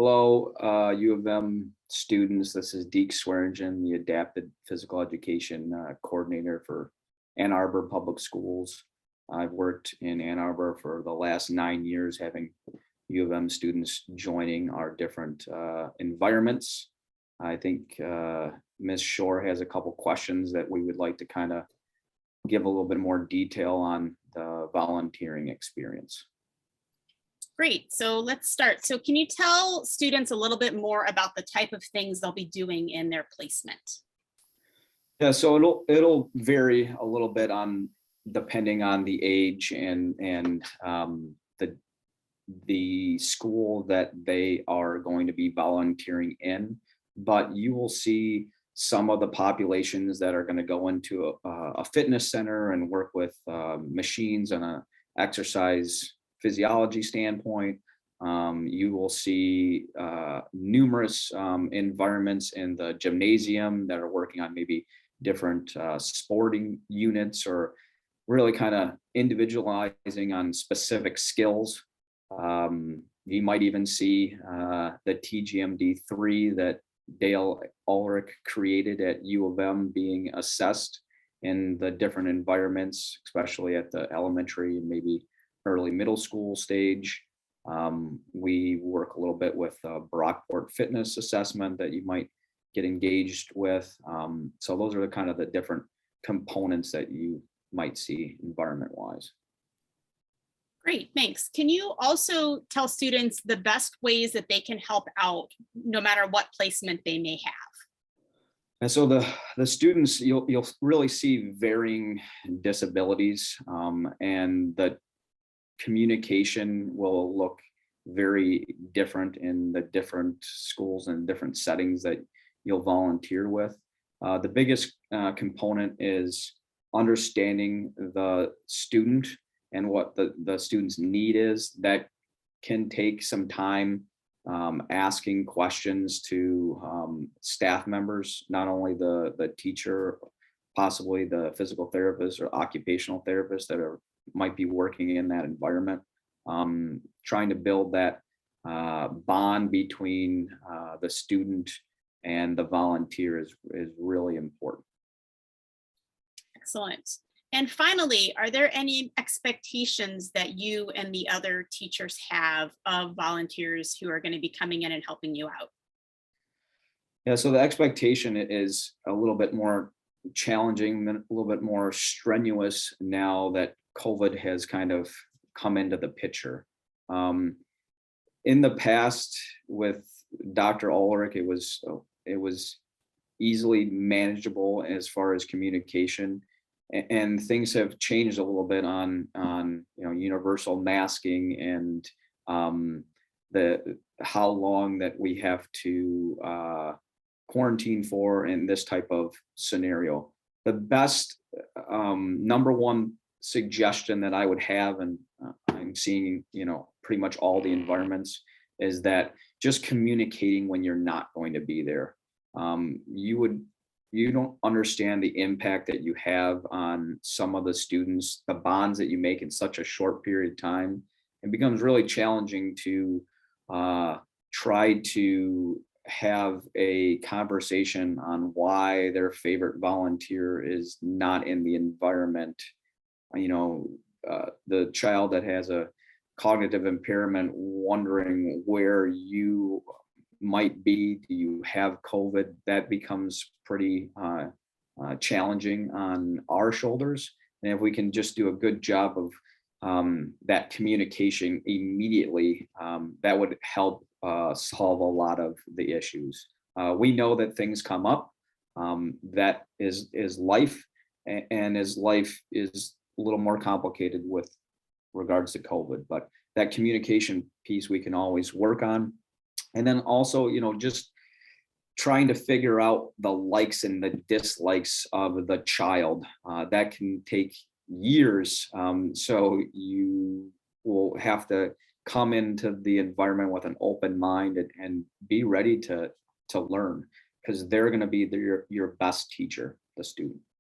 Hello, U of M students. This is Deak Swearingen, the Adapted Physical Education Coordinator for Ann Arbor Public Schools. I've worked in Ann Arbor for the last 9 years, having U of M students joining our different environments. I think Ms. Shore has a couple questions that we would like to kind of give a little bit more detail on the volunteering experience. Great, so let's start. So can you tell students a little bit more about the type of things they'll be doing in their placement? Yeah, so it'll vary a little bit on depending on the age and the school that they are going to be volunteering in. But you will see some of the populations that are going to go into a fitness center and work with machines and a exercise physiology standpoint. You will see numerous environments in the gymnasium that are working on maybe different sporting units or really kind of individualizing on specific skills. You might even see the TGMD3 that Dale Ulrich created at U of M being assessed in the different environments, especially at the elementary and maybe early middle school stage. We work a little bit with Brockport fitness assessment that you might get engaged with. So those are the kind of the different components that you might see environment wise. Great, thanks. Can you also tell students the best ways that they can help out no matter what placement they may have? And so the students, you'll really see varying disabilities, and the communication will look very different in the different schools and different settings that you'll volunteer with. The biggest component is understanding the student and what the student's need is. That can take some time, asking questions to staff members, not only the teacher, possibly the physical therapist or occupational therapist that might be working in that environment. Trying to build that bond between the student and the volunteer is really important. Excellent. And finally, are there any expectations that you and the other teachers have of volunteers who are going to be coming in and helping you out? Yeah, so the expectation is a little bit more challenging, a little bit more strenuous now that COVID has kind of come into the picture. In the past with Dr. Ulrich, it was easily manageable as far as communication, and things have changed a little bit on universal masking and the how long that we have to quarantine for in this type of scenario. The best number one suggestion that I would have, and I'm seeing pretty much all the environments, is that just communicating when you're not going to be there. You don't understand the impact that you have on some of the students, the bonds that you make in such a short period of time. It becomes really challenging to try to have a conversation on why their favorite volunteer is not in the environment. The child that has a cognitive impairment wondering where you might be, do you have COVID? That becomes pretty challenging on our shoulders. And if we can just do a good job of that communication immediately, that would help solve a lot of the issues. We know that things come up. That is life, and as life is a little more complicated with regards to COVID, but that communication piece we can always work on. And then also, just trying to figure out the likes and the dislikes of the child. That can take years. So you will have to come into the environment with an open mind and be ready to learn, because they're going to be your best teacher, the student.